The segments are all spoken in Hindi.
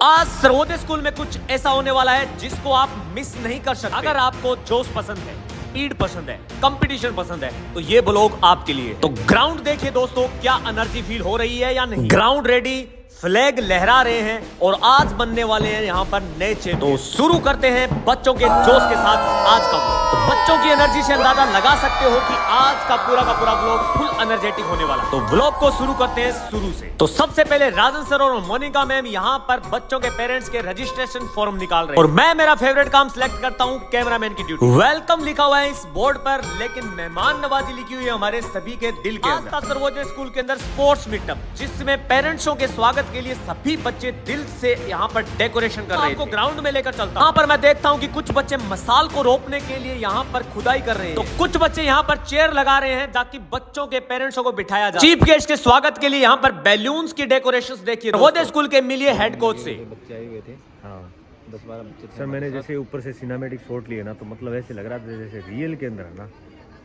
आज सर्वोदय स्कूल में कुछ ऐसा होने वाला है जिसको आप मिस नहीं कर सकते। अगर आपको जोश पसंद है, स्पीड पसंद है, कंपटीशन पसंद है, तो ये ब्लॉग आपके लिए। तो ग्राउंड देखिए दोस्तों, क्या एनर्जी फील हो रही है या नहीं। ग्राउंड रेडी, फ्लैग लहरा रहे हैं और आज बनने वाले हैं यहाँ पर नए चेंज। तो शुरू करते हैं बच्चों के जोश के साथ आज का ब्लॉग। तो बच्चों की एनर्जी से अंदाजा लगा सकते हो कि आज का पूरा ब्लॉग फुल एनर्जेटिक होने वाला। तो ब्लॉग को शुरू करते हैं शुरू से। तो सबसे पहले राजन सर और मोनिका मैम यहाँ पर बच्चों के पेरेंट्स के रजिस्ट्रेशन फॉर्म निकाल रहे हैं और मैं मेरा फेवरेट काम सिलेक्ट करता हूँ, कैमरामैन की ड्यूटी। वेलकम लिखा हुआ है इस बोर्ड पर, लेकिन मेहमान नवाजी लिखी हुई है हमारे सभी के दिल के अंदर। आज सर्वोदय स्कूल के अंदर स्पोर्ट्स मीटअप, जिसमें पेरेंट्सों के स्वागत के लिए सभी बच्चे दिल से यहाँ पर डेकोरेशन कर रहे हैं। आपको ग्राउंड में लेकर चलता हूँ। यहाँ पर मैं देखता हूँ कि कुछ बच्चे मसाल को रोकने के लिए यहाँ पर खुदाई कर रहे हैं, तो कुछ बच्चे यहाँ पर चेयर लगा रहे हैं ताकि बच्चों के पेरेंट्सों को बिठाया जाए। चीफ गेस्ट के स्वागत के लिए यहाँ पर बैलून्स की डेकोरेशन देखिए। सर्वोदय स्कूल के मिलिए हेड कोच से। बच्चे आए हुए थे, हाँ 10-12 बच्चे। सर मैंने जैसे ऊपर से सिनेमैटिक शॉट लिए ना, तो मतलब ऐसे लग रहा था जैसे रियल के अंदर है ना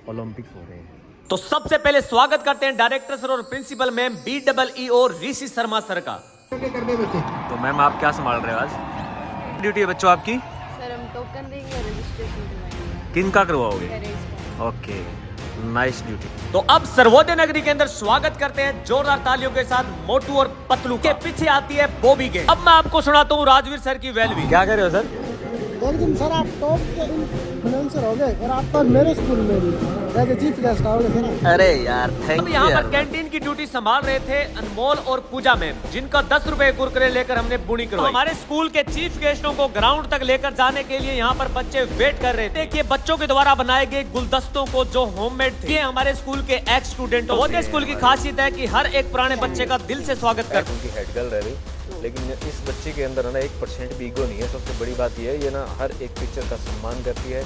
ओलंपिक्स हो रहे हैं। तो सबसे पहले स्वागत करते हैं डायरेक्टर सर और प्रिंसिपल मैम BEE और ऋषि शर्मा सर का। तो मैम आप क्या संभाल रहे हो आज? ड्यूटी है बच्चों आपकी? सर हम टोकन देंगे, रजिस्ट्रेशन करवाएंगे। किन का करवाओगे? पेरेंट्स का। Okay, nice duty. तो अब सर्वोदय नगरी के अंदर स्वागत करते हैं जोरदार तालियों के साथ मोटू और पतलू के पीछे आती है बॉबी के। अब मैं आपको सुनाता हूँ राजवीर सर की वेलवी। क्या कर रहे हो सर? लेकिन सर आप टॉप के इन्फ्लुएंसर हो गए और आप पर मेरे स्कूल में भी एज ए चीफ गेस्ट आओगे सर। अरे यार थैंक अब यू। यहाँ पर कैंटीन की ड्यूटी संभाल रहे थे अनमोल और पूजा मैम, जिनका 10 रुपए कुरकुरे लेकर हमने बुनी करवाई। हमारे स्कूल के चीफ गेस्टों को ग्राउंड तक लेकर जाने के लिए यहाँ पर बच्चे वेट कर रहे थे। देखिए बच्चों के द्वारा बनाए गए गुलदस्तों को जो होममेड थे, ये हमारे स्कूल के एक्स स्टूडेंट। सर्वोदय स्कूल की खासियत है कि हर एक पुराने बच्चे का दिल से स्वागत करते हैं। उनकी हेड गर्ल रह रही, लेकिन इस बच्चे के अंदर ना 1% भी ईगो नहीं है। सबसे बड़ी बात यह है, ये ना हर एक टीचर का सम्मान करती है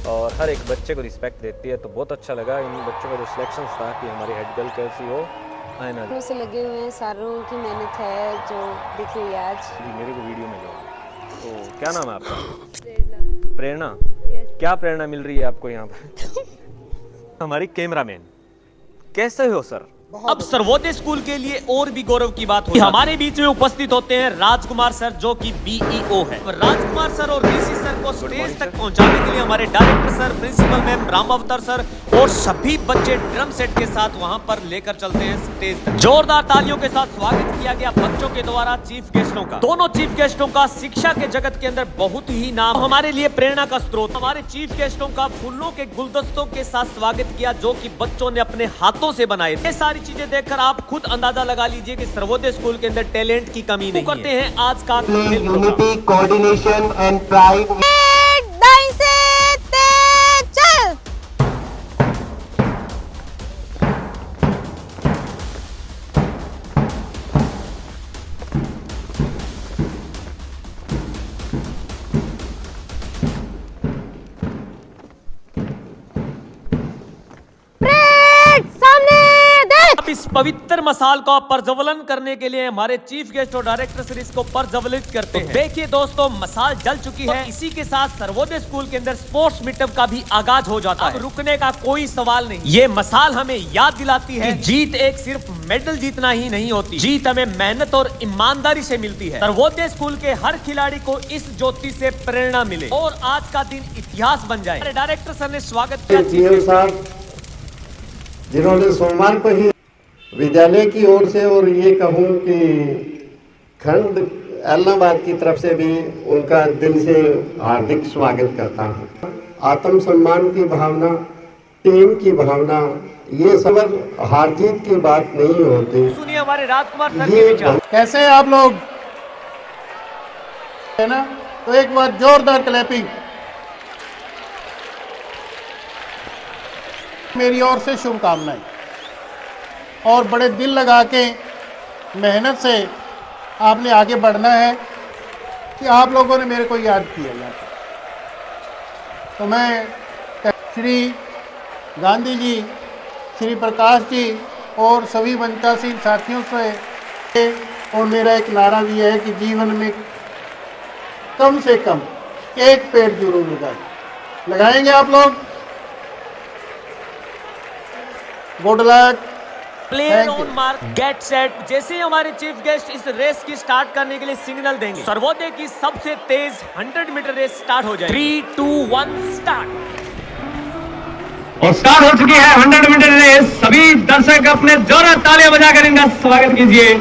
और हर एक बच्चे को रिस्पेक्ट देती है। तो बहुत अच्छा लगा इन बच्चों का जो सिलेक्शन था कि हमारी हेड गर्ल कैसी हो। आयना से लगे हुए हैं, सारों की मेहनत है जो दिख रही है आज। मेरे को वीडियो में लो। तो क्या नाम है आपका? प्रेरणा। प्रेरणा। क्या प्रेरणा मिल रही है आपको यहाँ पर? हमारी कैमरामैन। कैसे हो सर? अब सर्वोदय स्कूल के लिए और भी गौरव की बात है, हमारे बीच में उपस्थित होते हैं राजकुमार सर, जो कि BEO है। राजकुमार सर और ऋषि सर को स्टेज तक पहुंचाने के लिए हमारे director sir, principal ma'am, Ram Avtar sir और सभी बच्चे ड्रम सेट के साथ वहां पर लेकर चलते हैं स्टेज तक। जोरदार तालियों के साथ स्वागत किया गया बच्चों के द्वारा चीफ गेस्टों का। दोनों चीफ गेस्टों का शिक्षा के जगत के अंदर बहुत ही नाम, हमारे लिए प्रेरणा का स्रोत। हमारे चीफ गेस्टों का फूलों के गुलदस्तों के साथ स्वागत किया, जो कि बच्चों ने अपने हाथों से बनाए। ये सारी चीजें देखकर आप खुद अंदाजा लगा लीजिए कि सर्वोदय स्कूल के अंदर टैलेंट की कमी नहीं करते हैं आज का यूनिटी, कोऑर्डिनेशन एंड प्राइड। इस पवित्र मसाल का प्रज्वलन करने के लिए हमारे चीफ गेस्ट और डायरेक्टर सर इसको प्रज्वलित करते हैं। देखिए दोस्तों, मसाल जल चुकी है। इसी के साथ सर्वोदय स्कूल के अंदर स्पोर्ट्स मीटअप का भी आगाज हो जाता है। रुकने का कोई सवाल नहीं। ये मसाल हमें याद दिलाती है कि जीत एक सिर्फ मेडल जीतना ही नहीं होती, जीत हमें मेहनत और ईमानदारी से मिलती है। सर्वोदय स्कूल के हर खिलाड़ी को इस ज्योति से प्रेरणा मिले और आज का दिन इतिहास बन जाए। हमारे डायरेक्टर सर ने स्वागत किया, जिन्होंने सोमवार को ही विद्यालय की ओर से और ये कहूँ कि खंड एलनाबाद की तरफ से भी उनका दिल से हार्दिक स्वागत करता हूँ। आत्मसम्मान की भावना, टीम की भावना, ये सब हार जीत की बात नहीं होती। सुनिए हमारे राजकुमार सर के विचार। कैसे हैं आप लोग, है ना? तो एक बार जोरदार क्लैपिंग मेरी ओर से शुभकामनाएं। और बड़े दिल लगा के मेहनत से आपने आगे बढ़ना है कि आप लोगों ने मेरे को याद किया यहाँ पर। तो मैं श्री गांधी जी, श्री प्रकाश जी और सभी वंचित साथियों से, और मेरा एक नारा भी है कि जीवन में कम से कम एक पेड़ जरूर लगाएंगे आप लोग। Good luck, player Thank you. On mark get set. जैसे ही हमारे चीफ गेस्ट इस रेस की स्टार्ट करने के लिए सिग्नल देंगे, सर्वोदय की सबसे तेज 100 मीटर रेस स्टार्ट हो जाएगी। 3, 2, 1 स्टार्ट। और स्टार्ट हो चुकी है 100 मीटर रेस। सभी दर्शक अपने जोरदार तालियां बजाकर इनका स्वागत कीजिए।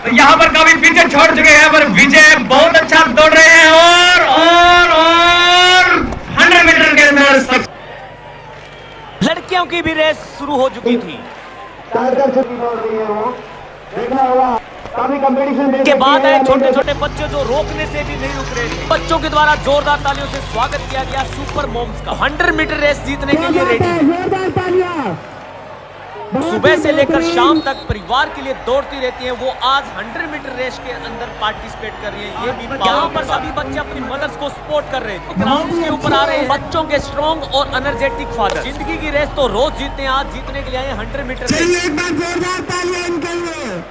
तो यहाँ पर काफी पीछे छोड़ चुके हैं, पर विजय बहुत अच्छा दौड़ रहे हैं और 100 मीटर के अंदर लड़कियों की भी रेस शुरू हो चुकी थी। के बाद आए छोटे छोटे बच्चे जो रोकने से भी नहीं रुक रहे थे। बच्चों के द्वारा जोरदार तालियों से स्वागत किया गया सुपर मॉम्स का। 100 मीटर रेस जीतने के लिए रेडी है। सुबह से लेकर शाम तक परिवार के लिए दौड़ती रहती हैं। वो आज 100 मीटर रेस के अंदर पार्टिसिपेट कर रही हैं। ये भी यहाँ पर सभी बच्चे अपनी मदर्स को सपोर्ट कर रहे थे। ग्राउंड के ऊपर आ रहे हैं बच्चों के स्ट्रॉन्ग और एनर्जेटिक फादर। जिंदगी की रेस तो रोज जीतते हैं, आज जीतने के लिए आए 100 मीटर रेस। एक बार जोरदार तालियां इनके लिए।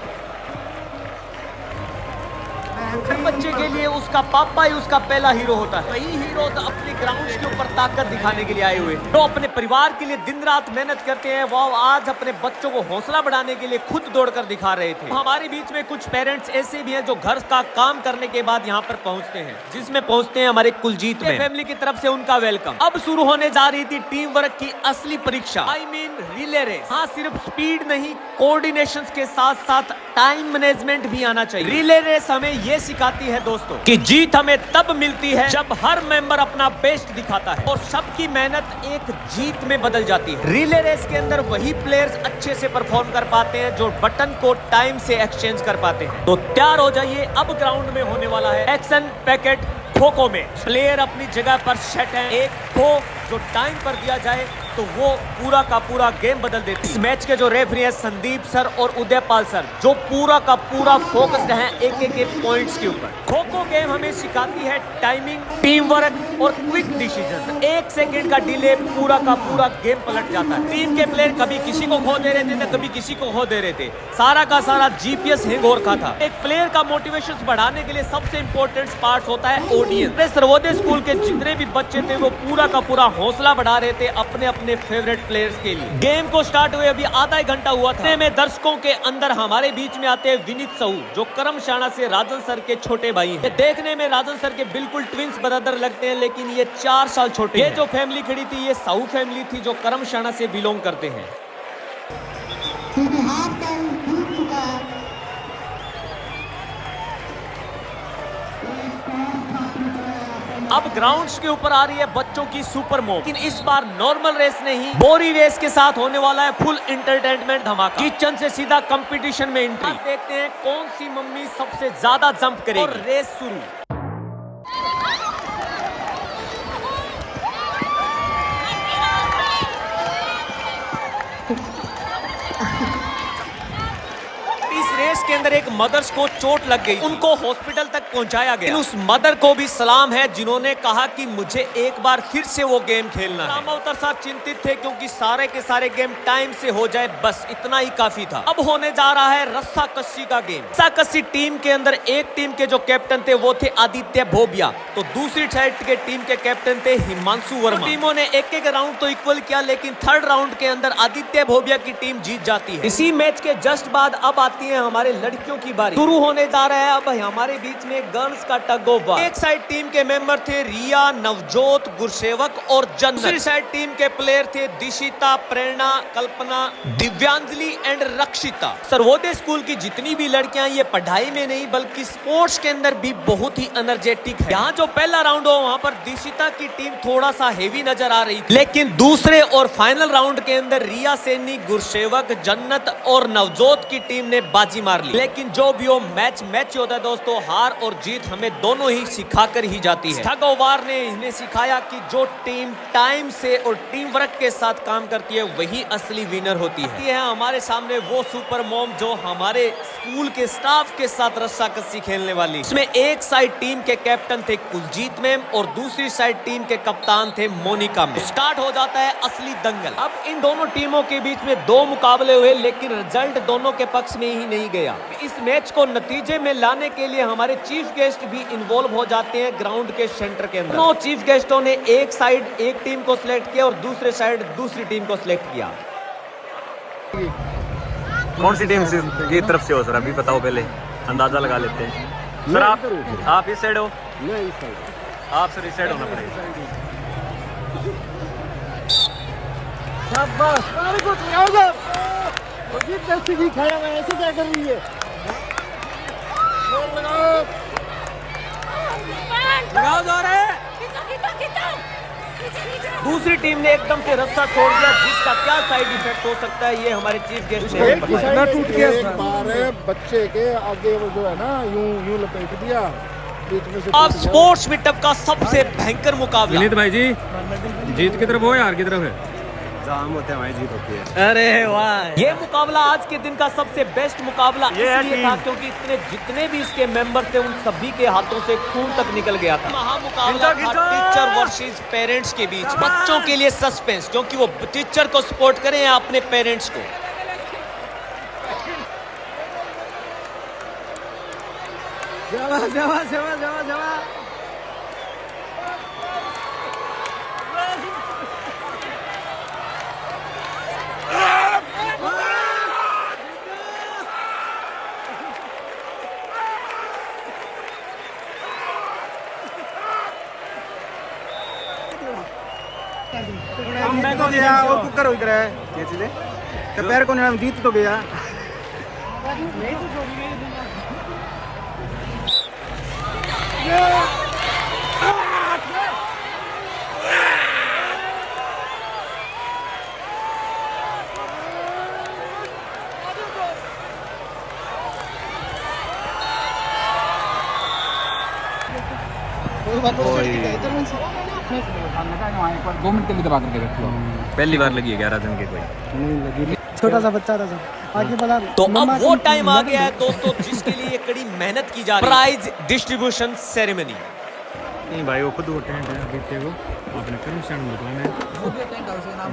हर बच्चे के लिए उसका पापा ही उसका पहला हीरो होता है। वही हीरो तो अपने ग्राउंड के ऊपर ताकत दिखाने के लिए आए हुए तो अपने परिवार के लिए दिन रात मेहनत करते हैं। वो आज अपने बच्चों को हौसला बढ़ाने के लिए खुद दौड़कर दिखा रहे थे। हमारे बीच में कुछ पेरेंट्स ऐसे भी हैं जो घर का काम करने के बाद यहाँ पर पहुँचते हैं, जिसमें पहुँचते हैं हमारे कुलजीत में फैमिली की तरफ से उनका वेलकम। अब शुरू होने जा रही थी टीम वर्क की असली परीक्षा, आई मीन रिले रेस। हाँ, सिर्फ स्पीड नहीं, कोऑर्डिनेशन के साथ साथ टाइम मैनेजमेंट भी आना चाहिए। रिले रेस हमें ये सिखाती है दोस्तों कि जीत हमें तब मिलती है जब हर मेंबर अपना बेस्ट दिखाता है और सबकी मेहनत एक जीत में बदल जाती है। रिले रेस के अंदर वही प्लेयर्स अच्छे से परफॉर्म कर पाते हैं जो बटन को टाइम से एक्सचेंज कर पाते हैं। तो तैयार हो जाइए, अब ग्राउंड में होने वाला है एक्शन पैकेट खो खो में। प्लेयर अपनी जगह पर सेट है। एक खो जो टाइम पर दिया जाए तो वो पूरा का पूरा गेम बदल देती है। इस मैच के जो रेफरी है संदीप सर और उदयपाल सर, जो पूरा का पूरा फोकस्ड है एक एक पॉइंट्स के ऊपर। खो खो गेम हमें सिखाती है टाइमिंग, टीम वर्क और क्विक डिसीजन। 1 सेकंड का डिले पूरा का पूरा गेम पलट जाता है। टीम के प्लेयर कभी किसी को खो दे रहे थे तो कभी किसी को खो दे रहे थे। सारा का सारा जीपीएस हैंग हो रखा था। एक प्लेयर का मोटिवेशन बढ़ाने के लिए सबसे इंपॉर्टेंट पार्ट होता है ऑडियंस। सर्वोदय स्कूल के जितने भी बच्चे थे वो पूरा का पूरा हौसला बढ़ा रहे थे अपने अपने फेवरेट प्लेयर्स के लिए। गेम को स्टार्ट हुए अभी आधा ही घंटा हुआ था। में दर्शकों के अंदर हमारे बीच में आते हैं विनीत साहू, जो करमशाणा से राजन सर के छोटे भाई हैं। देखने में राजन सर के बिल्कुल ट्विंस ब्रदर लगते हैं, लेकिन ये 4 साल छोटे। ये जो फैमिली खड़ी थी ये साहू फैमिली थी जो करमशाणा से बिलोंग करते हैं। अब ग्राउंड्स के ऊपर आ रही है बच्चों की सुपर मॉम, लेकिन इस बार नॉर्मल रेस नहीं, बोरी रेस के साथ होने वाला है फुल एंटरटेनमेंट धमाका। किचन से सीधा कंपटीशन में एंट्री। देखते हैं कौन सी मम्मी सबसे ज्यादा जंप करेगी। और रेस शुरू। रेस के अंदर एक मदर्स को चोट लग गई, उनको हॉस्पिटल तक पहुंचाया गया। उस मदर को भी सलाम है जिन्होंने कहा कि मुझे एक बार फिर से वो गेम खेलना है। रामावतार साहब चिंतित थे क्योंकि सारे के सारे गेम टाइम से हो जाए, बस इतना ही काफी था। अब होने जा रहा है रस्सा कस्सी का गेम। रस्सा कस्सी टीम के अंदर एक टीम के जो कैप्टन थे वो थे आदित्य भोबिया, तो दूसरी साइड के टीम के कैप्टन थे हिमांशु वर्मा। टीमों ने एक राउंड तो इक्वल किया, लेकिन थर्ड राउंड के अंदर आदित्य भोबिया की टीम जीत जाती है। इसी मैच के जस्ट बाद अब आती है हमारे लड़कियों की बारी। शुरू होने जा रहा है अब हमारे बीच में गर्ल्स का टग ऑफ वार। एक साइड टीम के मेंबर थे रिया, नवजोत, गुरसेवक और जन्नत। दूसरी साइड टीम के प्लेयर थे दिशिता, प्रेरणा, कल्पना, दिव्यांजलि एंड रक्षिता। सर्वोदय स्कूल की जितनी भी लड़कियां ये पढ़ाई में नहीं बल्कि स्पोर्ट्स के अंदर भी बहुत ही एनर्जेटिक है। यहाँ जो पहला राउंड हो वहाँ पर दिशिता की टीम थोड़ा सा हेवी नजर आ रही थी, लेकिन दूसरे और फाइनल राउंड के अंदर रिया सैनी, गुरसेवक, जन्नत और नवजोत की टीम ने बाजी मार ली। लेकिन जो भी हो मैच होता है दोस्तों, हार और जीत हमें दोनों ही सिखाकर ही जाती है। टग ऑफ वार ने इन्हें सिखाया कि जो टीम टाइम से और टीम वर्क के साथ काम करती है वही असली विनर होती है। ये है हमारे सामने वो सुपर मॉम जो हमारे स्कूल के स्टाफ के साथ रस्साकसी खेलने वाली। इसमें एक साइड टीम के कैप्टन थे कुलजीत मैम और दूसरी साइड टीम के कप्तान थे मोनिका मैम। स्टार्ट हो जाता है असली दंगल। अब इन दोनों टीमों के बीच में 2 मुकाबले हुए, लेकिन रिजल्ट दोनों के पक्ष में ही नहीं गया। इस मैच को नतीजे में लाने के लिए हमारे चीफ गेस्ट भी इन्वॉल्व हो जाते हैं ग्राउंड के सेंटर के अंदर। दोनों चीफ गेस्टों ने एक साइड एक टीम को सिलेक्ट किया और दूसरे साइड दूसरी टीम को सिलेक्ट किया। कौन सी टीम की तरफ से हो सर, अभी बताओ, पहले अंदाजा लगा लेते हैं। सर आप इस साइड हो? मैं इस साइड। आप सर इस साइड होना पड़ेगा। शाबाश, वेरी गुड, खड़ा है, ऐसे क्या कर रही है? लगाओ जोर है। दूसरी टीम ने एकदम से रास्ता छोड़ दिया, जिसका क्या साइड इफेक्ट हो सकता है ये हमारे चीफ गेस्ट ने बताया। टूट गया एक बार बच्चे के आगे वो जो है ना यूं लपेट दिया बीच में से। अब स्पोर्ट्स मीटअप का सबसे भयंकर मुकाबला। विनीत भाई जी, जीत की तरफ हो या हार की तरफ है? जाम होते हैं, जीत होती है। अरे वाह, ये मुकाबला आज के दिन का सबसे बेस्ट मुकाबला इसलिए था क्योंकि इतने जितने भी इसके मेंबर थे उन सभी के हाथों से खून तक निकल गया था। महामुकाबला था टीचर वर्सेस पेरेंट्स के बीच। बच्चों के लिए सस्पेंस, क्योंकि वो टीचर को सपोर्ट करें या अपने पेरेंट्स को। मैं तो गया और कुकर हो गया है क्या चीज़ है तो पैर को नहीं जीत तो गया। दो मिनट के लिए दबा करके रख लो। पहली बार लगी है 11 जन के कोई नहीं लगी, छोटा सा बच्चा था आगे बढ़ा। तो अब वो टाइम आ गया है दोस्तों जिसके लिए कड़ी मेहनत की जा रही है, प्राइज डिस्ट्रीब्यूशन सेरेमनी। नहीं भाई, वो खुद वो टेंट है, अभी वो आपने परमिशन बताना है,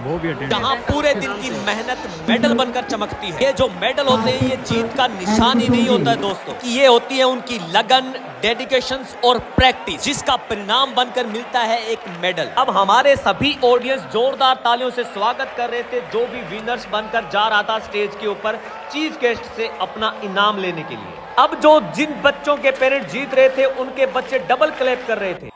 वो भी अटेंड, जहाँ पूरे दिन की मेहनत मेडल बनकर चमकती है। ये जो मेडल होते हैं ये जीत का निशान ही नहीं होता है दोस्तों, कि ये होती है उनकी लगन, डेडिकेशन और प्रैक्टिस, जिसका परिणाम बनकर मिलता है एक मेडल। अब हमारे सभी ऑडियंस जोरदार तालियों से स्वागत कर रहे थे जो भी विनर्स बनकर जा रहा था स्टेज के ऊपर चीफ गेस्ट से अपना इनाम लेने के लिए। अब जो जिन बच्चों के पेरेंट्स जीत रहे थे उनके बच्चे डबल क्लैप कर रहे थे।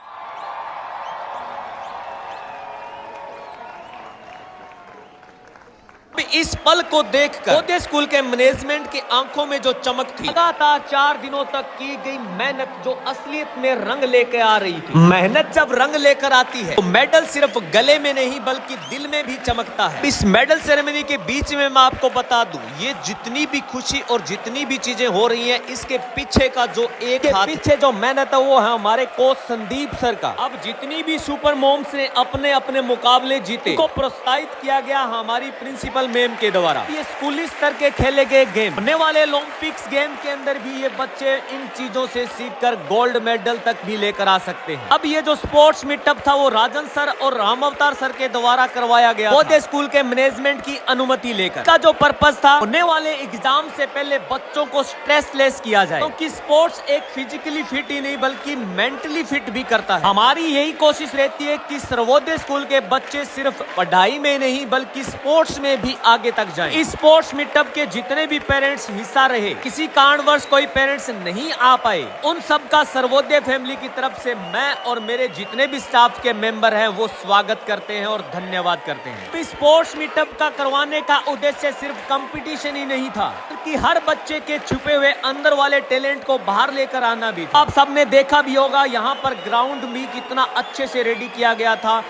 इस पल को देखकर गोदे स्कूल के मैनेजमेंट की आंखों में जो चमक थी, लगातार 4 दिनों तक की गई मेहनत जो असलियत में रंग लेकर आ रही थी। मेहनत जब रंग लेकर आती है तो मेडल सिर्फ गले में नहीं बल्कि दिल में भी चमकता है। इस मेडल सेरेमनी के बीच में मैं आपको बता दूं, ये जितनी भी खुशी और जितनी भी चीजें हो रही हैं, इसके पीछे का जो एक पीछे जो मेहनत है वो है हमारे कोच संदीप सर का। अब जितनी भी सुपर मॉम्स ने अपने अपने मुकाबले जीते को प्रोत्साहित किया गया हमारी प्रिंसिपल मैम के द्वारा। ये स्कूली स्तर के खेले गए गेम, होने वाले ओलंपिक्स गेम के अंदर भी ये बच्चे इन चीजों से सीखकर गोल्ड मेडल तक भी लेकर आ सकते हैं। अब ये जो स्पोर्ट्स मीटअप था वो राजन सर और राम अवतार सर के द्वारा करवाया गया गोदे स्कूल के मैनेजमेंट की अनुमति लेकर। का जो पर्पस था, होने वाले एग्जाम से पहले बच्चों को स्ट्रेसलेस किया जाए, क्योंकि स्पोर्ट्स एक फिजिकली फिट ही नहीं बल्कि मेंटली फिट भी करता है। हमारी यही कोशिश रहती है कि सर्वोदय स्कूल के बच्चे सिर्फ पढ़ाई में नहीं बल्कि स्पोर्ट्स में भी आगे तक जाएं। इस स्पोर्ट्स मीटअप के जितने भी पेरेंट्स हिस्सा रहे, किसी कारणवश कोई पेरेंट्स नहीं आ पाए, उन सब का सर्वोदय फैमिली की तरफ से मैं और मेरे जितने भी स्टाफ के मेंबर हैं वो स्वागत करते हैं और धन्यवाद करते हैं। इस स्पोर्ट्स मीटअप का करवाने का उद्देश्य सिर्फ कंपटीशन ही नहीं था बल्कि हर बच्चे के छुपे हुए अंदर वाले टैलेंट को बाहर लेकर आना भी था। आप सबने देखा भी होगा यहाँ पर ग्राउंड भी कितना अच्छे से रेडी किया गया था।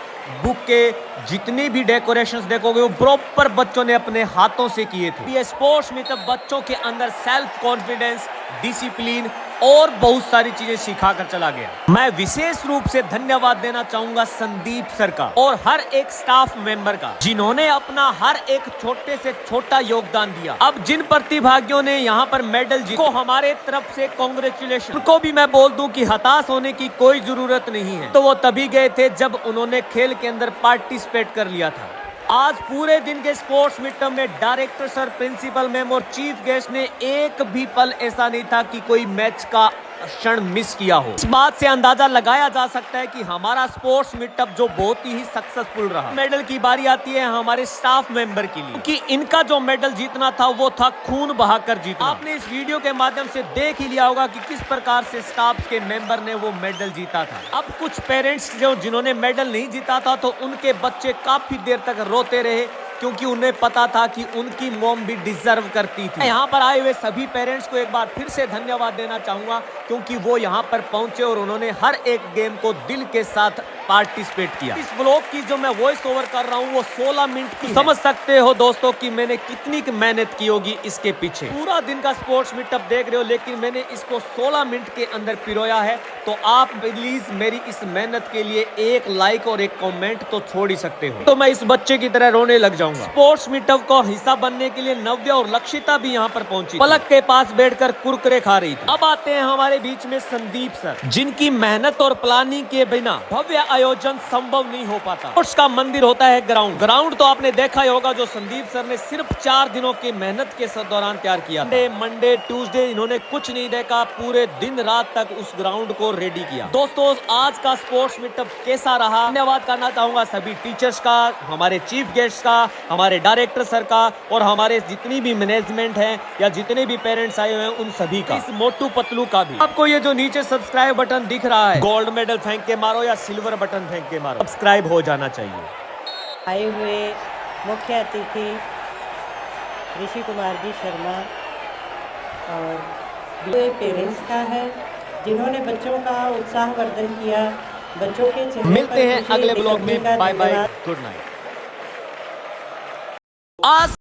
बुक के जितनी भी डेकोरेशंस देखोगे वो प्रॉपर बच्चों ने अपने हाथों से किए थे। ये स्पोर्ट्स में तब बच्चों के अंदर सेल्फ कॉन्फिडेंस, डिसिप्लिन और बहुत सारी चीजें सिखा कर चला गया। मैं विशेष रूप से धन्यवाद देना चाहूंगा संदीप सर का और हर एक स्टाफ मेंबर का, जिन्होंने अपना हर एक छोटे से छोटा योगदान दिया। अब जिन प्रतिभागियों ने यहाँ पर मेडल जीते, को हमारे तरफ से कांग्रेचुलेशन। उनको भी मैं बोल दूं कि हताश होने की कोई जरूरत नहीं है, तो वो तभी गए थे जब उन्होंने खेल के अंदर पार्टिसिपेट कर लिया था। आज पूरे दिन के स्पोर्ट्स मीटअप में डायरेक्टर सर, प्रिंसिपल मैम और चीफ गेस्ट ने एक भी पल ऐसा नहीं था कि कोई मैच का क्षण मिस किया हो। इस बात से अंदाजा लगाया जा सकता है कि हमारा स्पोर्ट्स मीटअप जो बहुत ही सक्सेसफुल रहा। मेडल की बारी आती है हमारे स्टाफ मेंबर के लिए, क्योंकि इनका जो मेडल जीतना था वो था खून बहाकर जीतना। आपने इस वीडियो के माध्यम से देख ही लिया होगा कि किस प्रकार से स्टाफ के मेंबर ने वो मेडल जीता था। अब कुछ पेरेंट्स जिन्होंने मेडल नहीं जीता था तो उनके बच्चे काफी देर तक रोते रहे, क्योंकि उन्हें पता था कि उनकी मॉम भी डिजर्व करती थी। यहाँ पर आए हुए सभी पेरेंट्स को एक बार फिर से धन्यवाद देना चाहूंगा, क्योंकि वो यहाँ पर पहुंचे और उन्होंने हर एक गेम को दिल के साथ पार्टिसिपेट किया। इस व्लॉग की जो मैं वॉइस ओवर कर रहा हूँ वो 16 मिनट की। समझ सकते हो दोस्तों कि मैंने कितनी मेहनत की होगी इसके पीछे। पूरा दिन का स्पोर्ट्स मीटअप देख रहे हो, लेकिन मैंने इसको 16 मिनट के अंदर पिरोया है। तो आप प्लीज मेरी इस मेहनत के लिए एक लाइक और एक कमेंट तो छोड़ ही सकते हो। तो मैं इस बच्चे की तरह रोने लग जाऊंगा। स्पोर्ट्स मीटअप का हिस्सा बनने के लिए नव्या और लक्षिता भी यहाँ पर पहुंची। पलक के पास बैठकर कुरकुरे खा रही थी। अब आते हैं हमारे बीच में संदीप सर, जिनकी मेहनत और प्लानिंग के बिना भव्य आयोजन संभव नहीं हो पाता। स्पोर्ट्स का मंदिर होता है ग्राउंड तो आपने देखा ही होगा, जो संदीप सर ने सिर्फ 4 दिनों की मेहनत के दौरान तैयार किया। मंडे ट्यूसडे इन्होंने कुछ नहीं देखा, पूरे दिन रात तक उस ग्राउंड को रेडी किया। दोस्तों आज का स्पोर्ट्स मीटअप कैसा रहा, धन्यवाद करना चाहूंगा सभी टीचर्स का, हमारे चीफ गेस्ट का, हमारे डायरेक्टर सर का, और हमारे जितनी भी मैनेजमेंट है या जितने भी पेरेंट्स आए हुए हैं उन सभी का, इस मोटू पतलू का भी। आपको ये जो नीचे सब्सक्राइब बटन दिख रहा है, गोल्ड मेडल फेंक के मारो या सिल्वर बटन फेंक के मारो, सब्सक्राइब हो जाना चाहिए। आए हुए मुख्य अतिथि ऋषि कुमार जी शर्मा और पेरेंट्स का है, जिन्होंने बच्चों का उत्साहवर्धन किया। बच्चों के चेहरे मिलते हैं अगले ब्लॉग में। Bye bye, good night. आज